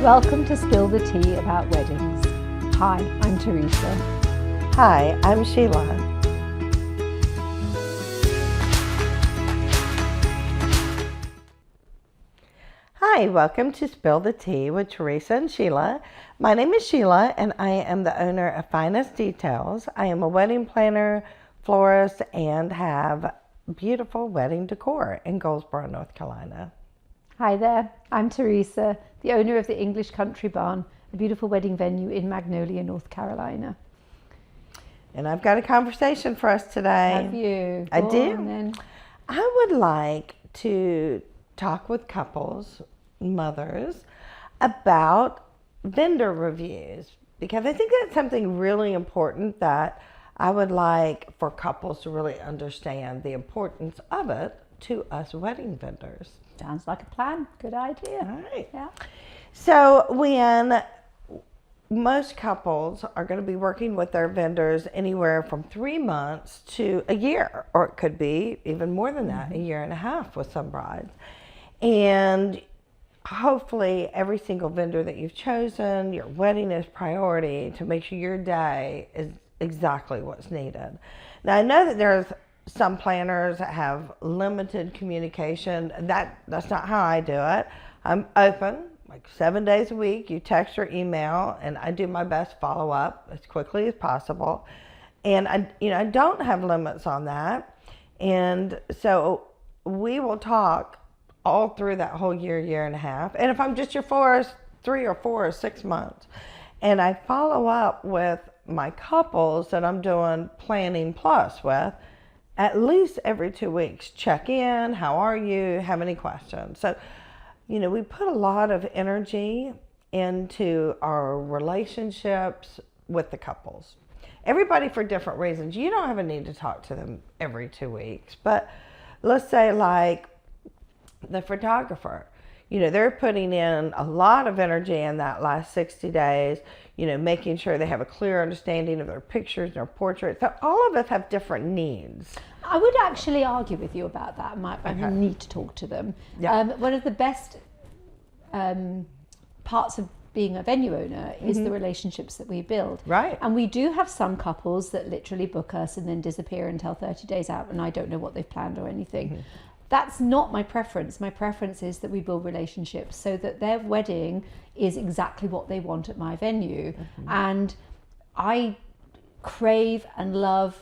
Welcome to Spill the Tea about weddings. Hi, I'm Teresa. Hi, I'm Sheila. Hi, welcome to Spill the Tea with Teresa and Sheila. My name is Sheila and I am the owner of Finest Details. I am a wedding planner, florist, and have beautiful wedding decor in Goldsboro, North Carolina. Hi there, I'm Teresa, the owner of the English Country Barn, a beautiful wedding venue in Magnolia, North Carolina. And I've got a conversation for us today. Have you? I Go do. on, then. I would like to talk with couples, mothers, about vendor reviews, because I think that's something really important that I would like for couples to really understand the importance of it to us wedding vendors. Sounds like a plan. Good idea. All right. Yeah. So when most couples are going to be working with their vendors anywhere from 3 months to a year, or it could be even more than that, a year and a half with some brides. And hopefully every single vendor that you've chosen, your wedding is priority to make sure your day is exactly what's needed. Now I know that there's some planners that have limited communication. That's not how I do it. I'm open, like 7 days a week. You text or email, and I do my best follow up as quickly as possible. And I don't have limits on that. And so we will talk all through that whole year and a half. And if I'm just your florist, 3 or 4 or 6 months. And I follow up with my couples that I'm doing planning plus with at least every 2 weeks. Check in, how are you, have any questions. So, we put a lot of energy into our relationships with the couples. Everybody for different reasons. You don't have a need to talk to them every 2 weeks, but let's say like the photographer, they're putting in a lot of energy in that last 60 days, making sure they have a clear understanding of their pictures and their portraits. So all of us have different needs. I would actually argue with you about that. I need to talk to them. Yeah. One of the best parts of being a venue owner is the relationships that we build. Right. And we do have some couples that literally book us and then disappear until 30 days out, and I don't know what they've planned or anything. That's not my preference. My preference is that we build relationships so that their wedding is exactly what they want at my venue. And I crave and love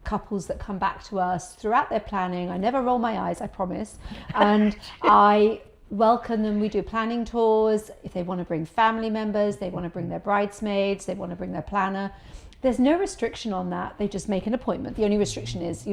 couples that come back to us throughout their planning. I never roll my eyes, I promise. And I welcome them. We do planning tours. If they want to bring family members, they want to bring their bridesmaids, they want to bring their planner. There's no restriction on that. They just make an appointment. The only restriction is,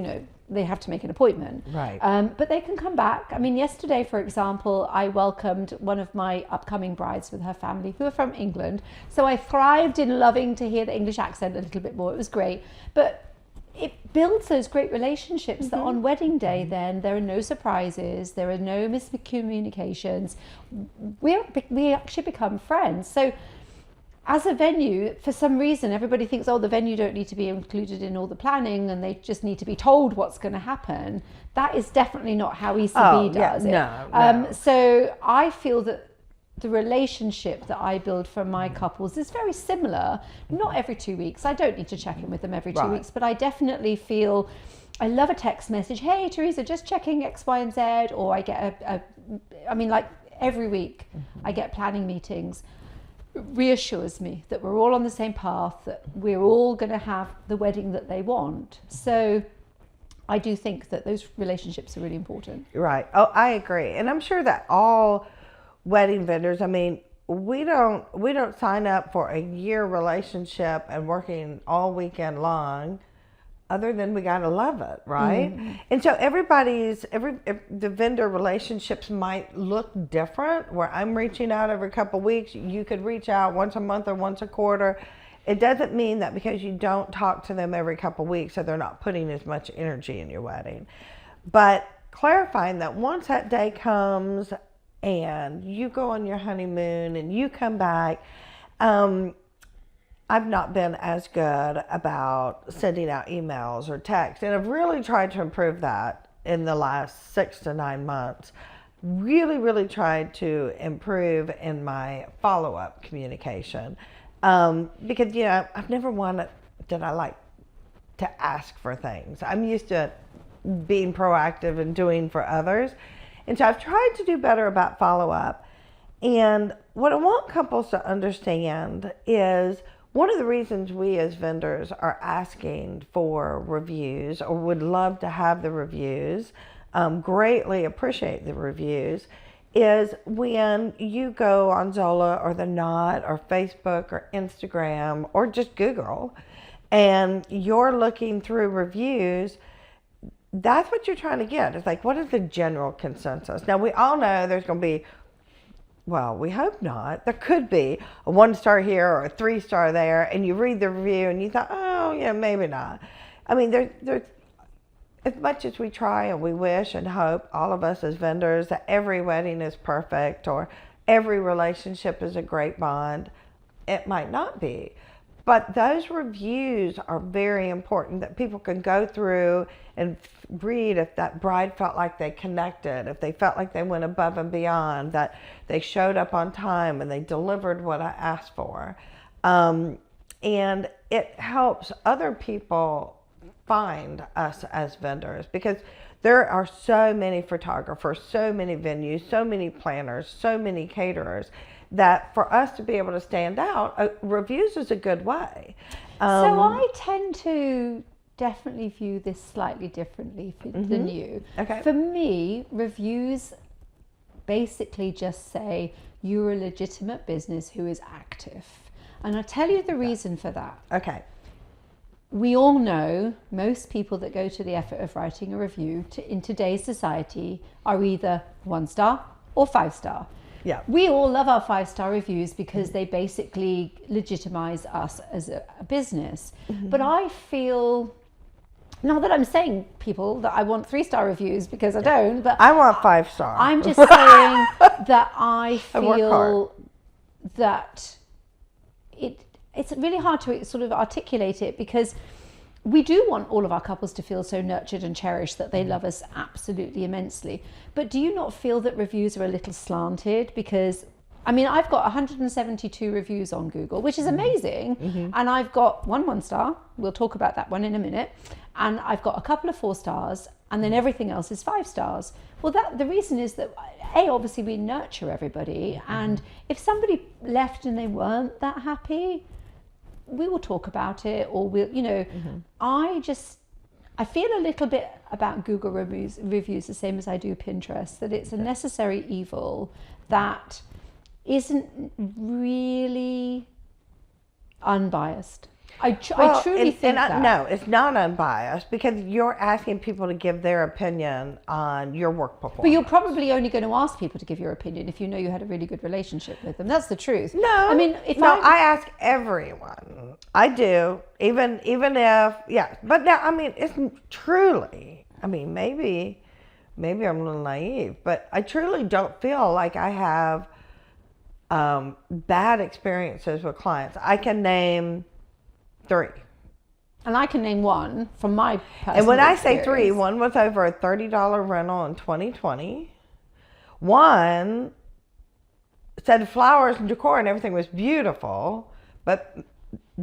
they have to make an appointment. Right. But they can come back. I mean, yesterday, for example, I welcomed one of my upcoming brides with her family who are from England. So I thrived in loving to hear the English accent a little bit more. It was great. But it builds those great relationships that on wedding day, then there are no surprises, there are no miscommunications. We actually become friends. So as a venue, for some reason, everybody thinks, the venue don't need to be included in all the planning and they just need to be told what's going to happen. That is definitely not how ECB does it. No. So I feel that the relationship that I build for my couples is very similar. Not every 2 weeks. I don't need to check in with them every 2 weeks, but I definitely feel, I love a text message. Hey, Teresa, just checking X, Y, and Z. Or I get every week I get planning meetings. Reassures me that we're all on the same path, that we're all going to have the wedding that they want. So I do think that those relationships are really important. Right. Oh, I agree. And I'm sure that all wedding vendors, we don't sign up for a year relationship and working all weekend long, other than we gotta love it, right? And so the vendor relationships might look different. Where I'm reaching out every couple of weeks, you could reach out once a month or once a quarter. It doesn't mean that because you don't talk to them every couple of weeks that they're not putting as much energy in your wedding. But clarifying that once that day comes and you go on your honeymoon and you come back, I've not been as good about sending out emails or texts, and I've really tried to improve that in the last 6 to 9 months. really tried to improve in my follow-up communication. Because, I've never wanted that I like to ask for things. I'm used to being proactive and doing for others. And so I've tried to do better about follow-up. And what I want couples to understand is one of the reasons we as vendors are asking for reviews or would love to have the reviews, greatly appreciate the reviews, is when you go on Zola or The Knot or Facebook or Instagram or just Google and you're looking through reviews, that's what you're trying to get. It's like, what is the general consensus? Now, we all know there's going to be, well, we hope not. There could be a 1-star here or a 3-star there, and you read the review and you thought, oh, yeah, maybe not. I mean, there's as much as we try and we wish and hope, all of us as vendors, that every wedding is perfect or every relationship is a great bond, it might not be. But those reviews are very important, that people can go through and read if that bride felt like they connected, if they felt like they went above and beyond, that they showed up on time and they delivered what I asked for. And it helps other people find us as vendors, because there are so many photographers, so many venues, so many planners, so many caterers, that for us to be able to stand out, reviews is a good way. So I tend to definitely view this slightly differently than you. Okay. For me, reviews basically just say you're a legitimate business who is active. And I'll tell you the reason for that. Okay. We all know most people that go to the effort of writing a review in today's society are either 1-star or 5-star. Yeah. We all love our 5-star reviews because they basically legitimize us as a business. But I feel, not that I'm saying people that I want 3-star reviews, because I don't, but I want 5-star. I'm just saying that I feel hard. that it's really hard to sort of articulate it, because we do want all of our couples to feel so nurtured and cherished that they love us absolutely immensely. But do you not feel that reviews are a little slanted? Because, I mean, I've got 172 reviews on Google, which is amazing. And I've got 1-star. We'll talk about that one in a minute. And I've got a couple of 4 stars, and then everything else is 5 stars. Well, the reason is that, obviously we nurture everybody. And if somebody left and they weren't that happy, we will talk about it, or we'll, I feel a little bit about Google reviews the same as I do Pinterest, that it's a necessary evil that isn't really unbiased. I truly think that. No, it's not unbiased, because you're asking people to give their opinion on your work performance. But you're probably only going to ask people to give your opinion if you know you had a really good relationship with them. That's the truth. No, I mean, I ask everyone. I do, even if, yeah. But now, I mean, it's truly, I mean, maybe I'm a little naive, but I truly don't feel like I have bad experiences with clients. I can name 3. And I can name one from my personal And when I experience. say 3, one was over a $30 rental in 2020. One said flowers and decor and everything was beautiful, but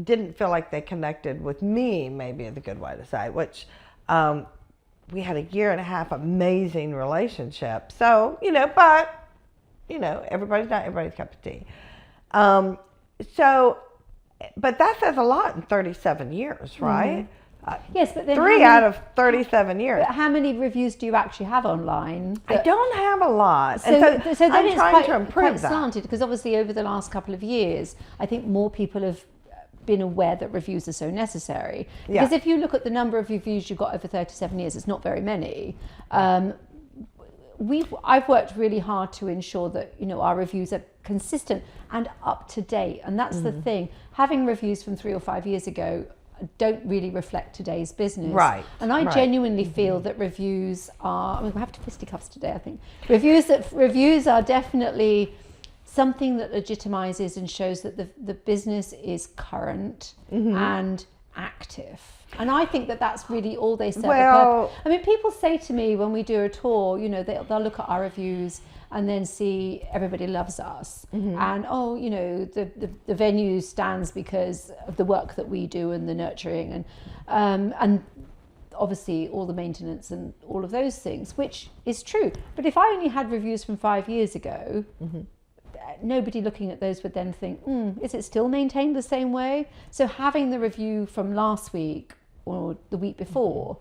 didn't feel like they connected with me, maybe is a good way to say, which we had a 1.5 year amazing relationship. So, but, everybody's not everybody's cup of tea. But that says a lot in 37 years, right? Yes, but then 3 out of 37 years. But how many reviews do you actually have online? I don't have a lot. So then I'm it's trying to improve that. slanted, because obviously over the last couple of years, I think more people have been aware that reviews are so necessary. Because if you look at the number of reviews you've got over 37 years, it's not very many. I've worked really hard to ensure that our reviews are consistent and up to date, and that's the thing. Having reviews from 3 or 5 years ago don't really reflect today's business. Right. And I genuinely feel that reviews are, we'll have to fisticuffs today, I think. Reviews are definitely something that legitimizes and shows that the business is current and active. And I think that that's really all they serve. Well, I mean, people say to me when we do a tour, you know, they'll look at our reviews and then see everybody loves us. And, oh, you know, the venue stands because of the work that we do and the nurturing and obviously all the maintenance and all of those things, which is true. But if I only had reviews from 5 years ago, nobody looking at those would then think, is it still maintained the same way? So having the review from last week or the week before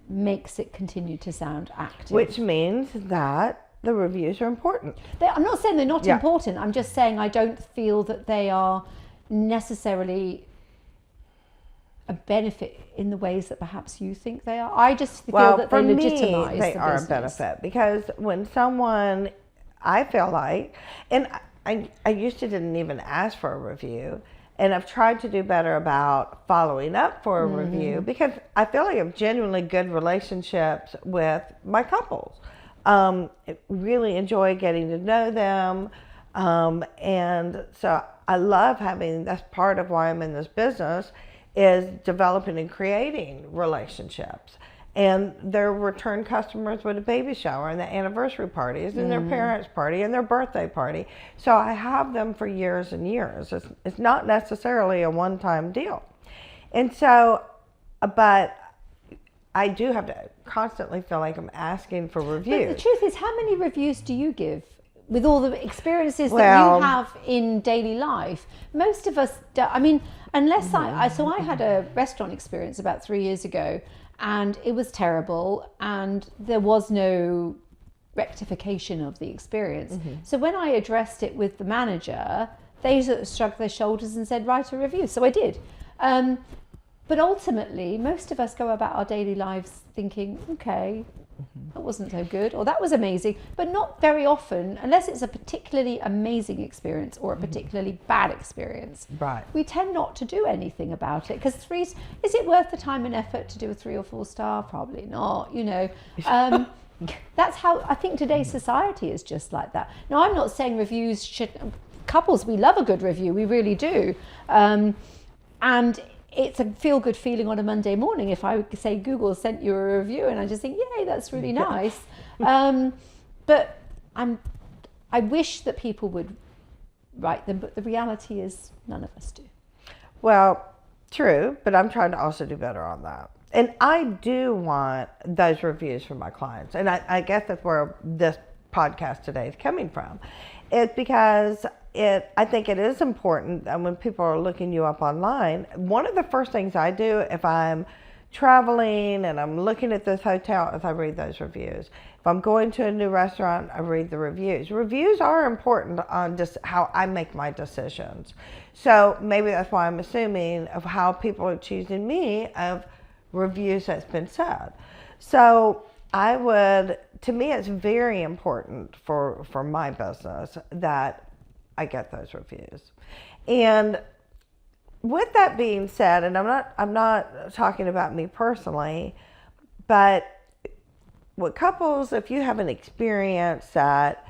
makes it continue to sound active. Which means that the reviews are important. I'm not saying they're not important. I'm just saying I don't feel that they are necessarily a benefit in the ways that perhaps you think they are. I just feel that they legitimize me, they the are business. a benefit, because when someone, I feel like, and I used to didn't even ask for a review, and I've tried to do better about following up for a review, because I feel like I have genuinely good relationships with my couples. I really enjoy getting to know them, and so I love having, that's part of why I'm in this business, is developing and creating relationships. And their return customers with a baby shower and the anniversary parties and their parents' party and their birthday party. So I have them for years and years. It's not necessarily a one-time deal. And so, but I do have to constantly feel like I'm asking for reviews. But the truth is, how many reviews do you give? With all the experiences that you have in daily life, most of us, I mean, unless I had a restaurant experience about 3 years ago, and it was terrible, and there was no rectification of the experience. So when I addressed it with the manager, they sort of shrugged their shoulders and said, write a review. So I did. But ultimately, most of us go about our daily lives thinking, okay, that wasn't so good, or that was amazing, but not very often, unless it's a particularly amazing experience or a particularly bad experience. Right. We tend not to do anything about it, because is it worth the time and effort to do a 3 or 4 star? Probably not, you know. That's how I think today's society is just like that. Now, I'm not saying reviews should, couples, we love a good review, we really do. And it's a feel-good feeling on a Monday morning if I would say Google sent you a review and I just think, yay, that's really nice. But I wish that people would write them, but the reality is none of us do. Well, true, but I'm trying to also do better on that. And I do want those reviews from my clients. And I guess that's where this podcast today is coming from. It's because I think it is important that when people are looking you up online, one of the first things I do if I'm traveling and I'm looking at this hotel is I read those reviews. If I'm going to a new restaurant, I read the reviews. Reviews are important on just how I make my decisions. So maybe that's why I'm assuming of how people are choosing me of reviews that's been said. So to me, it's very important for my business that I get those reviews. And with that being said, and I'm not talking about me personally, but with couples, if you have an experience that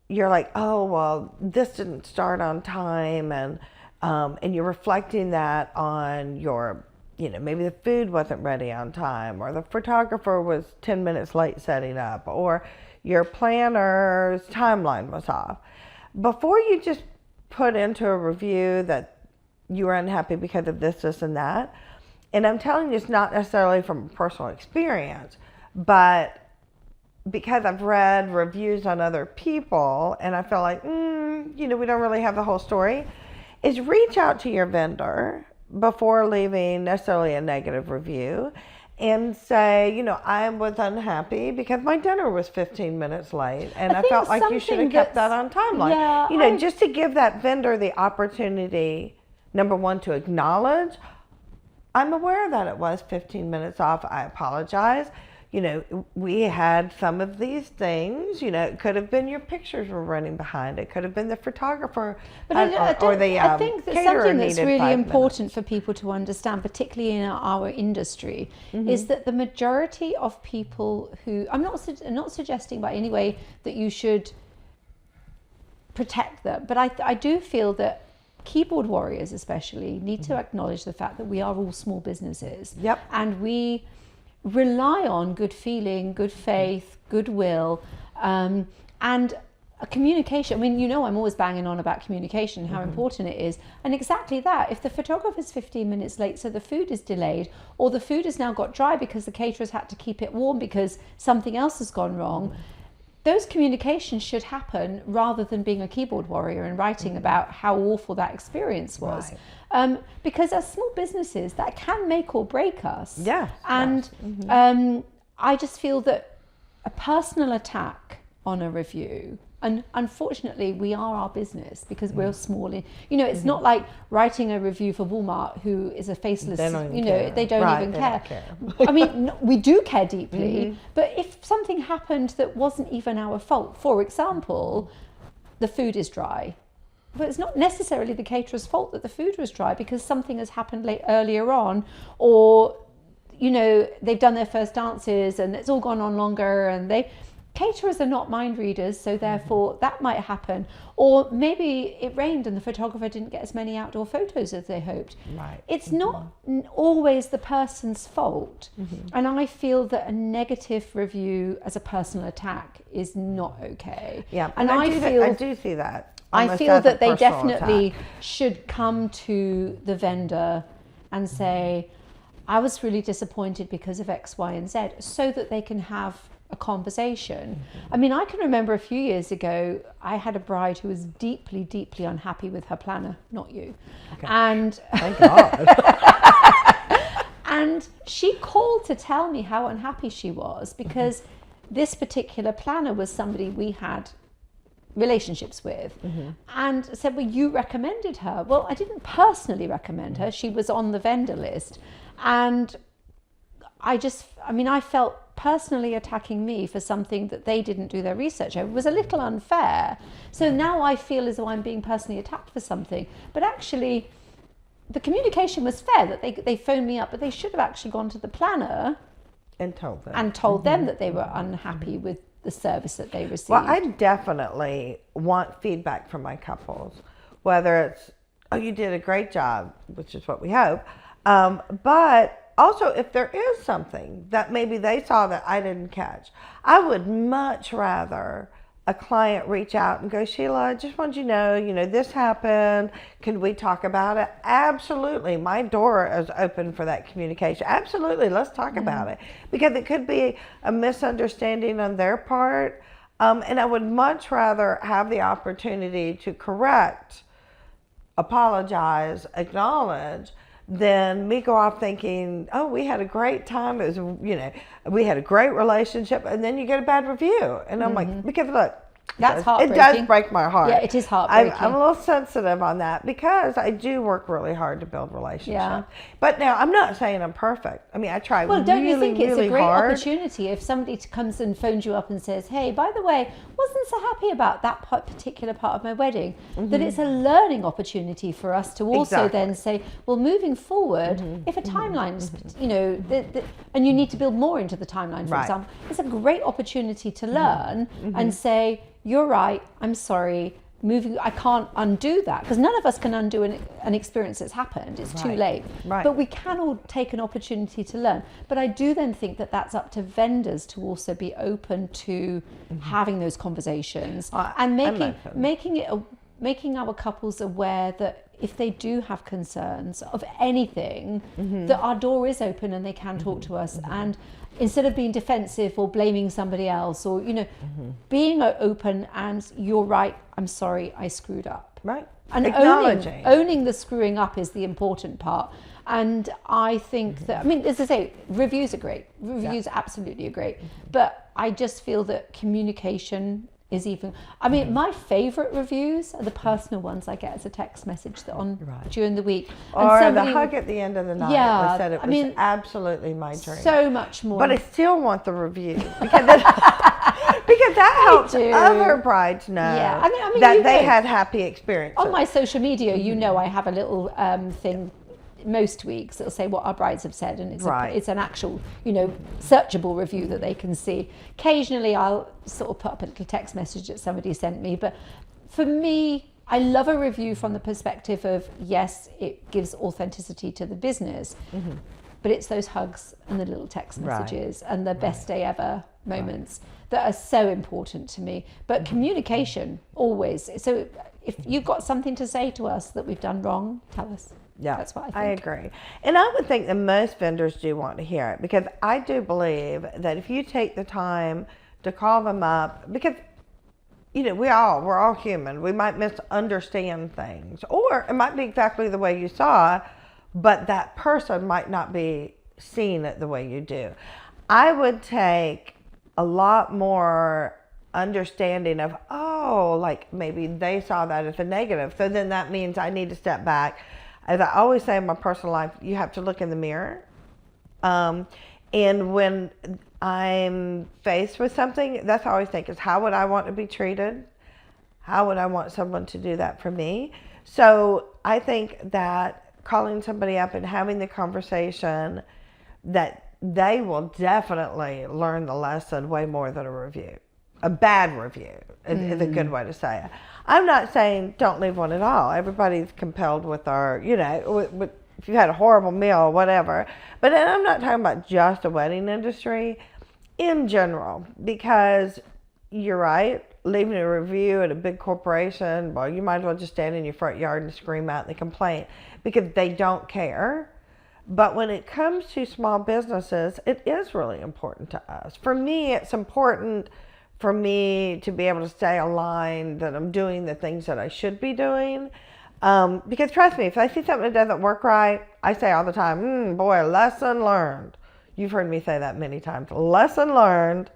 you're like, oh, well, this didn't start on time, and you're reflecting that on your, you know, maybe the food wasn't ready on time, or the photographer was 10 minutes late setting up, or your planner's timeline was off. Before you just put into a review that you were unhappy because of this, and that, and I'm telling you, it's not necessarily from personal experience, but because I've read reviews on other people, and I feel like, you know, we don't really have the whole story, is reach out to your vendor before leaving necessarily a negative review and say, you know, I was unhappy because my dinner was 15 minutes late, and I felt like you should have kept that on timeline. Yeah, you know, just to give that vendor the opportunity, number one, to acknowledge, I'm aware that it was 15 minutes off. I apologize. You know, we had some of these things, you know, it could have been your pictures were running behind. It could have been the photographer or the I think that caterer something that's really 5 important minutes. for people to understand, particularly in our industry, is that the majority of people who, I'm not suggesting by any way that you should protect them, but I do feel that keyboard warriors especially need to acknowledge the fact that we are all small businesses. Yep. And we rely on good feeling, good faith, goodwill, and a communication. I mean, you know, I'm always banging on about communication, how important it is. And exactly that, if the photographer's 15 minutes late, so the food is delayed, or the food has now got dry because the caterers had to keep it warm because something else has gone wrong, those communications should happen rather than being a keyboard warrior and writing about how awful that experience was. Right. Because as small businesses, that can make or break us. Yeah. And I just feel that a personal attack on a review, and unfortunately we are our business because we're small, you know, it's not like writing a review for Walmart, who is a faceless, you know, they don't even care. I mean, we do care deeply, but if something happened that wasn't even our fault, for example, the food is dry, but it's not necessarily the caterer's fault that the food was dry because something has happened earlier on, or, you know, they've done their first dances and it's all gone on longer, and caterers are not mind readers, so therefore that might happen. Or maybe it rained and the photographer didn't get as many outdoor photos as they hoped. Right. It's not always the person's fault. And I feel that a negative review as a personal attack is not okay. Yeah, and I do see that. I feel that they definitely should come to the vendor and say, I was really disappointed because of X, Y, and Z, so that they can have a conversation. I mean, I can remember a few years ago, I had a bride who was deeply, deeply unhappy with her planner, not you. Okay. And thank God. and she called to tell me how unhappy she was because this particular planner was somebody we had relationships with, and said, well, you recommended her. Well, I didn't personally recommend her. She was on the vendor list. And I felt personally attacking me for something that they didn't do their research over. It was a little unfair. So now I feel as though I'm being personally attacked for something. But actually, the communication was fair, that they phoned me up, but they should have actually gone to the planner and told them that they were unhappy with the service that they received. Well, I definitely want feedback from my couples, whether it's, oh, you did a great job, which is what we hope, but also if there is something that maybe they saw that I didn't catch. I would much rather a client reach out and go, Sheila, I just want you to know, this happened. Can we talk about it? Absolutely. My door is open for that communication. Absolutely. Let's talk about it. Because it could be a misunderstanding on their part. And I would much rather have the opportunity to correct, apologize, acknowledge, than me go off thinking, oh, we had a great time. It was, we had a great relationship, and then you get a bad review. And I'm like, because look, that's heartbreaking. It does break my heart. Yeah, it is heartbreaking. I'm a little sensitive on that because I do work really hard to build relationships. Yeah. But now, I'm not saying I'm perfect. I mean, I try really, really hard. Well, don't you think it's a great opportunity if somebody comes and phones you up and says, hey, by the way, wasn't so happy about that particular part of my wedding, that it's a learning opportunity for us to also then say, well, moving forward, if a timeline's, and you need to build more into the timeline, for example, it's a great opportunity to learn and say, you're right, I'm sorry, I can't undo that, because none of us can undo an experience that's happened. It's too late. But we can all take an opportunity to learn. But I do then think that that's up to vendors to also be open to having those conversations and making our couples aware that if they do have concerns of anything, that our door is open and they can talk to us. And instead of being defensive or blaming somebody else, or being open and you're right, I'm sorry, I screwed up. Right. And owning the screwing up is the important part. And I think that, I mean, as I say, reviews are great. Reviews absolutely are great. But I just feel that communication is even, I mean, my favorite reviews are the personal ones I get as a text message during the week. Or the hug at the end of the night that said it was absolutely my dream. So much more. But I still want the review because that helps other brides know that they had happy experiences. On my social media, I have a little thing most weeks it'll say what our brides have said, and it's an actual searchable review that they can see. Occasionally I'll sort of put up a little text message that somebody sent me, but for me I love a review from the perspective of, yes, it gives authenticity to the business, but it's those hugs and the little text messages and the best day ever moments that are so important to me. But communication, always. So if you've got something to say to us that we've done wrong, tell us. Yeah, that's what I think. I agree. And I would think that most vendors do want to hear it, because I do believe that if you take the time to call them up, because we're all human. We might misunderstand things, or it might be exactly the way you saw, but that person might not be seeing it the way you do. I would take a lot more understanding of, like maybe they saw that as a negative. So then that means I need to step back. As I always say in my personal life, you have to look in the mirror. And when I'm faced with something, that's all I always think is, how would I want to be treated? How would I want someone to do that for me? So I think that calling somebody up and having the conversation, that they will definitely learn the lesson way more than a review. A bad review is a good way to say it. I'm not saying don't leave one at all. Everybody's compelled with our, if you had a horrible meal, whatever. But then I'm not talking about just the wedding industry, in general, because you're right, leaving a review at a big corporation, well, you might as well just stand in your front yard and scream out the complaint, because they don't care. But when it comes to small businesses, it is really important to us. For me, it's important for me to be able to stay aligned, that I'm doing the things that I should be doing. Because trust me, if I see something that doesn't work right, I say all the time, boy, lesson learned. You've heard me say that many times. Lesson learned.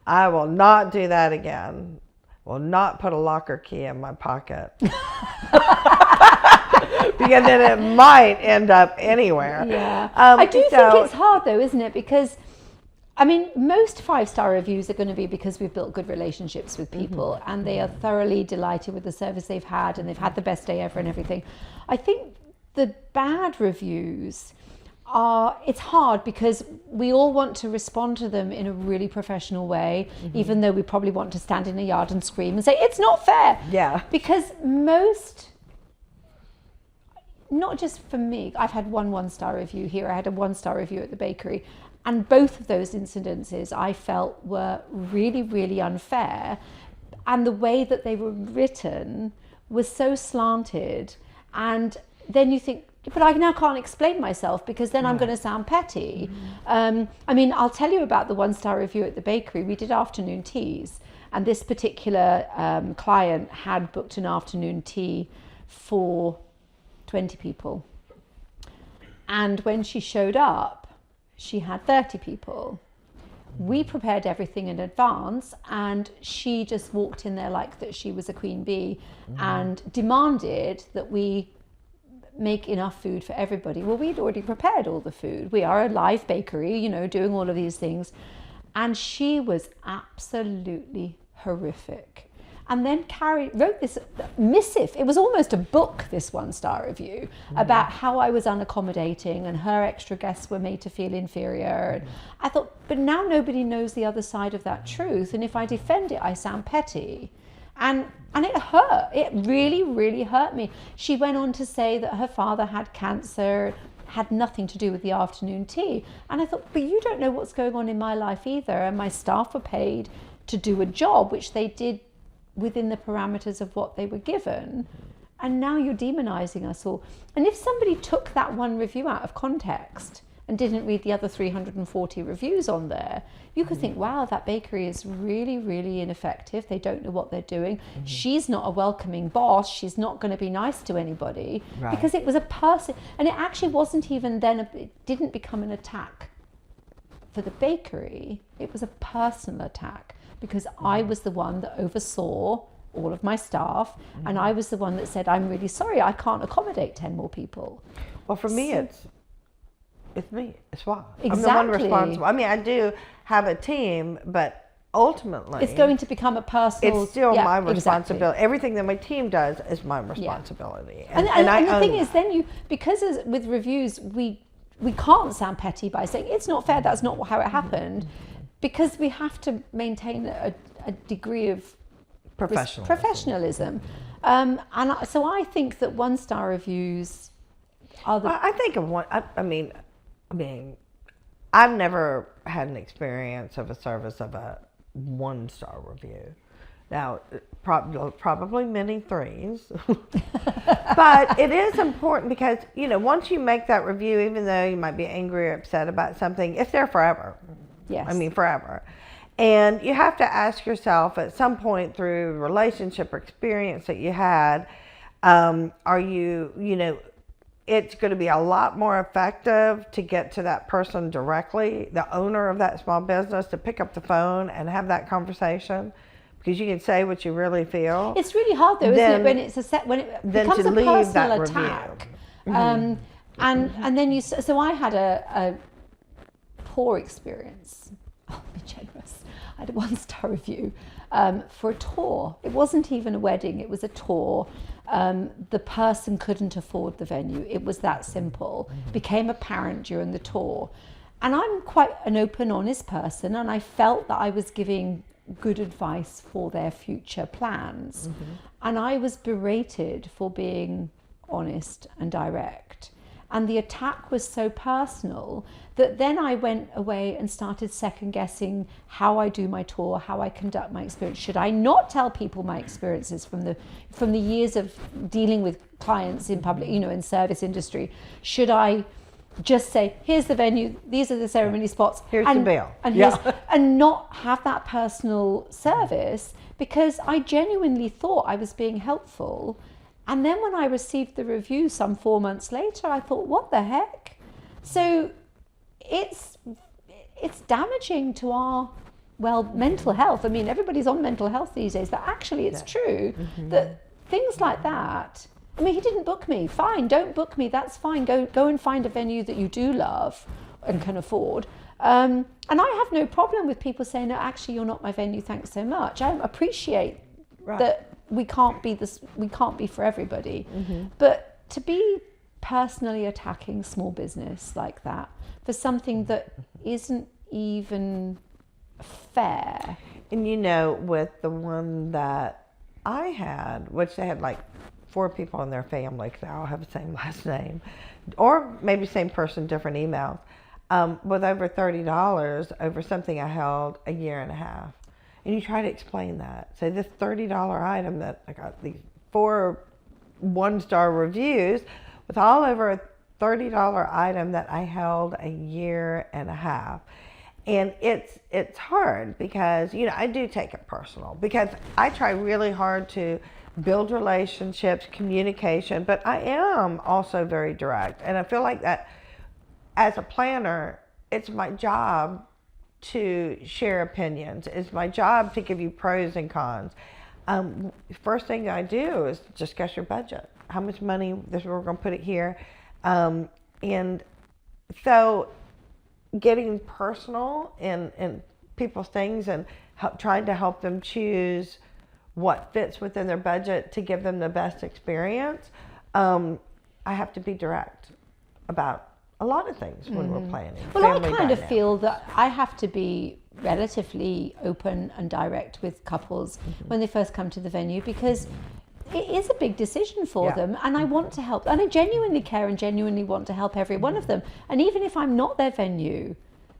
I will not do that again. Will not put a locker key in my pocket. Because then it might end up anywhere. Yeah. I do think it's hard though, isn't it? Because most 5-star reviews are going to be because we've built good relationships with people and they are thoroughly delighted with the service they've had and they've had the best day ever and everything. I think the bad reviews it's hard because we all want to respond to them in a really professional way, even though we probably want to stand in a yard and scream and say, it's not fair. Yeah. Because not just for me, I've had one 1-star review here, I had a 1-star review at the bakery. And both of those incidences I felt were really, really unfair. And the way that they were written was so slanted. And then you think, but I now can't explain myself because then I'm going to sound petty. I'll tell you about the 1-star review at the bakery. We did afternoon teas. And this particular client had booked an afternoon tea for 20 people. And when she showed up, she had 30 people. We prepared everything in advance and she just walked in there like that she was a queen bee and demanded that we make enough food for everybody. Well, we'd already prepared all the food. We are a live bakery, doing all of these things. And she was absolutely horrific. And then wrote this missive. It was almost a book, this 1-star review, about how I was unaccommodating and her extra guests were made to feel inferior. And I thought, but now nobody knows the other side of that truth. And if I defend it, I sound petty. And it hurt. It really, really hurt me. She went on to say that her father had cancer, had nothing to do with the afternoon tea. And I thought, but you don't know what's going on in my life either. And my staff were paid to do a job, which they did within the parameters of what they were given, and now you're demonizing us all. And if somebody took that one review out of context and didn't read the other 340 reviews on there, you could think, wow, that bakery is really, really ineffective. They don't know what they're doing. She's not a welcoming boss. She's not going to be nice to anybody. Right. Because it was a person, and it actually wasn't even then, it didn't become an attack for the bakery. It was a personal attack. Because I was the one that oversaw all of my staff, and I was the one that said, I'm really sorry, I can't accommodate 10 more people. Well, for me, it's me. It's why. Exactly. I'm the one responsible. I do have a team, but ultimately, it's going to become a personal. It's still my responsibility. Exactly. Everything that my team does is my responsibility. Yeah. And the thing is, then with reviews, we can't sound petty by saying it's not fair. That's not how it happened. Because we have to maintain a degree of professionalism. So I think that 1-star reviews are the... I think of one, I mean, I've never had an experience of a service of a 1-star review. Now, probably many 3s, but it is important because, once you make that review, even though you might be angry or upset about something, it's there forever. Yes. I mean, forever. And you have to ask yourself at some point through relationship or experience that you had, are you, it's going to be a lot more effective to get to that person directly, the owner of that small business, to pick up the phone and have that conversation. Because you can say what you really feel. It's really hard though, isn't it, when it's when it becomes a personal attack. And then so I had a poor experience. I'll be generous. I had a 1-star review for a tour. It wasn't even a wedding, it was a tour. The person couldn't afford the venue. It was that simple. Became apparent during the tour. And I'm quite an open, honest person, and I felt that I was giving good advice for their future plans. And I was berated for being honest and direct. And the attack was so personal that then I went away and started second guessing how I do my tour, how I conduct my experience. Should I not tell people my experiences from the years of dealing with clients in public, in service industry? Should I just say, here's the venue, these are the ceremony spots, here's the bill, and not have that personal service? Because I genuinely thought I was being helpful. And then when I received the review some 4 months later, I thought, what the heck? So it's damaging to our, mental health. I mean, everybody's on mental health these days, but actually it's true that things like that, I mean, he didn't book me. Fine, don't book me. That's fine. Go and find a venue that you do love and can afford. And I have no problem with people saying, no, actually, you're not my venue. Thanks so much. I appreciate that we can't be for everybody. But to be personally attacking small business like that for something that isn't even fair. And with the one that I had, which they had like 4 people in their family, because they all have the same last name, or maybe same person, different emails, with over $30 over something I held a year and a half. And you try to explain that. So this $30 item that I got these 4 1-star reviews with all over a $30 item that I held a year and a half. And it's hard because, I do take it personal because I try really hard to build relationships, communication, but I am also very direct. And I feel like that as a planner, it's my job to share opinions. It's my job to give you pros and cons. First thing I do is discuss your budget. How much money we're going to put it here. And so getting personal in people's things and trying to help them choose what fits within their budget to give them the best experience. I have to be direct about a lot of things when we're planning. Well, I kind of feel that I have to be relatively open and direct with couples when they first come to the venue, because it is a big decision for them, and I want to help, and I genuinely care and genuinely want to help every one of them. And even if I'm not their venue,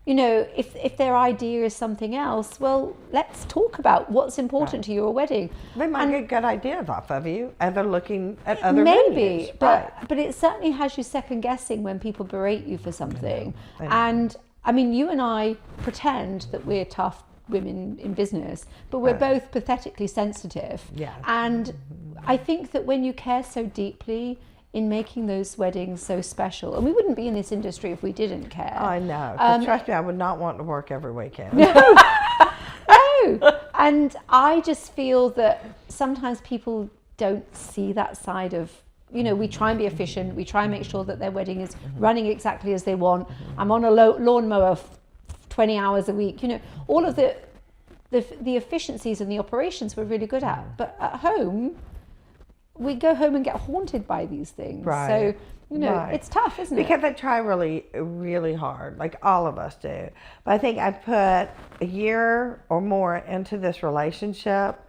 if their idea is something else, well, let's talk about what's important to your wedding. They might get good ideas off of you, and they're looking at other maybe, venues. but it certainly has you second guessing when people berate you for something. I know. And I mean, you and I pretend that we're tough women in business, but we're both pathetically sensitive. And I think that when you care so deeply in making those weddings so special, and we wouldn't be in this industry if we didn't care. I know. 'Cause trust me, I would not want to work every weekend. No. And I just feel that sometimes people don't see that side of, we try and be efficient. We try and make sure that their wedding is running exactly as they want. I'm on a lawnmower 20 hours a week. All of the efficiencies and the operations we're really good at. But at home, we go home and get haunted by these things. So, it's tough, isn't it? Because I try really, really hard, like all of us do. But I think I put a year or more into this relationship,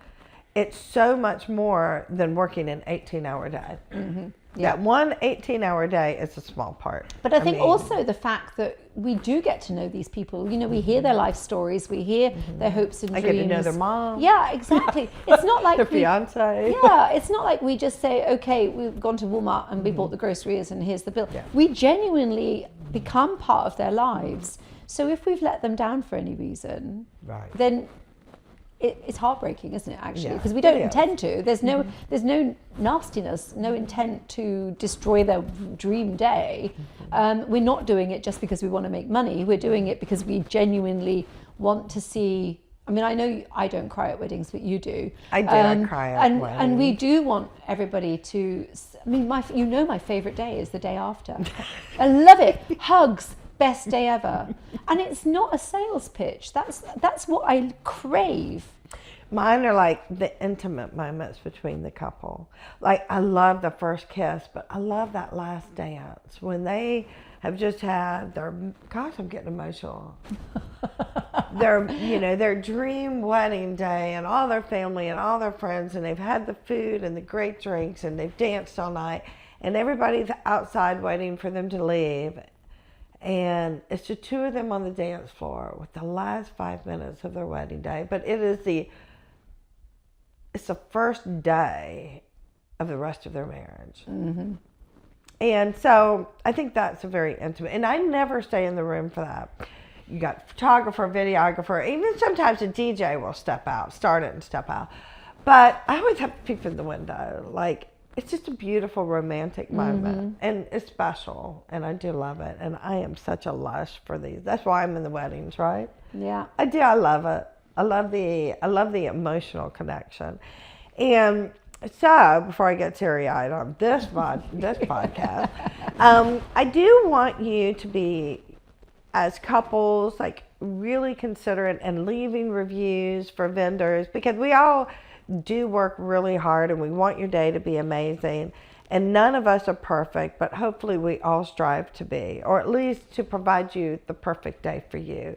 it's so much more than working an 18-hour day. Mm-hmm. Yeah. That one 18-hour day is a small part. But I think also the fact that we do get to know these people. You know, we hear their life stories, we hear their hopes and dreams. I get to know their mom. Yeah, exactly. It's not like their fiance. Yeah, it's not like we just say, okay, we've gone to Walmart and we bought the groceries and here's the bill. Yeah. We genuinely become part of their lives. So if we've let them down for any reason, then it's heartbreaking, isn't it, actually? Because we don't intend to. There's no nastiness, no intent to destroy their dream day. We're not doing it just because we want to make money. We're doing it because we genuinely want to see. I mean, I know I don't cry at weddings, but you do. I do. I cry at weddings. And we do want everybody to. I mean, my favorite day is the day after. I love it. Hugs. Best day ever. And it's not a sales pitch. That's what I crave. Mine are like the intimate moments between the couple. Like, I love the first kiss, but I love that last dance when they have just had gosh, I'm getting emotional. their dream wedding day, and all their family and all their friends, and they've had the food and the great drinks, and they've danced all night, and everybody's outside waiting for them to leave. And it's the two of them on the dance floor with the last 5 minutes of their wedding day. But it's the first day of the rest of their marriage. Mm-hmm. And so I think that's a very intimate. And I never stay in the room for that. You got photographer, videographer, even sometimes a DJ will start it and step out. But I always have to peek in the window. Like, it's just a beautiful romantic moment, and it's special, and I do love it, and I am such a lush for these. That's why I'm in the weddings, right? Yeah. I do. I love it. I love the emotional connection. And so, before I get teary-eyed on this podcast, I do want you to be, as couples, like, really considerate and leaving reviews for vendors, because we all do work really hard and we want your day to be amazing, and none of us are perfect, but hopefully we all strive to be, or at least to provide you the perfect day for you.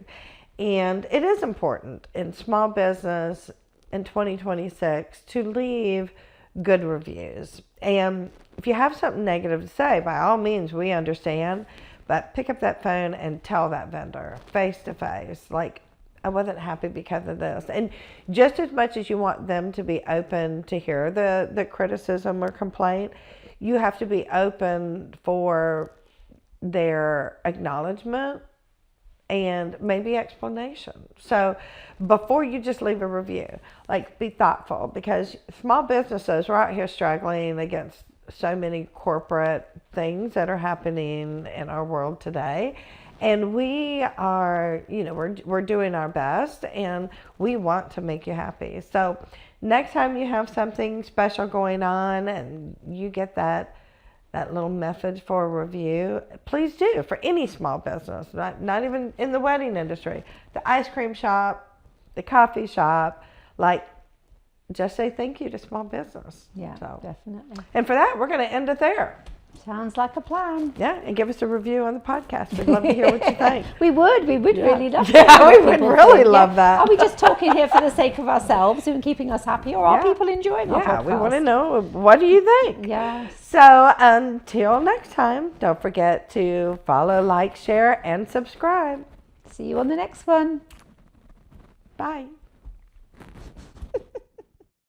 And it is important in small business in 2026 to leave good reviews. And if you have something negative to say, by all means, we understand, but pick up that phone and tell that vendor face to face, like, I wasn't happy because of this. And just as much as you want them to be open to hear the criticism or complaint, you have to be open for their acknowledgement and maybe explanation. So before you just leave a review, like, be thoughtful, because small businesses are out here struggling against so many corporate things that are happening in our world today. And we are, we're doing our best, and we want to make you happy. So next time you have something special going on and you get that little message for a review, please do, for any small business, not even in the wedding industry, the ice cream shop, the coffee shop, like, just say thank you to small business. Yeah, definitely. And for that, we're going to end it there. Sounds like a plan. Yeah, and give us a review on the podcast. We'd love to hear what you think. We would really love Yeah, we would really love that. Are we just talking here for the sake of ourselves and keeping us happy, or are people enjoying our podcast? Yeah, we want to know, what do you think? Yes. So until next time, don't forget to follow, like, share, and subscribe. See you on the next one. Bye.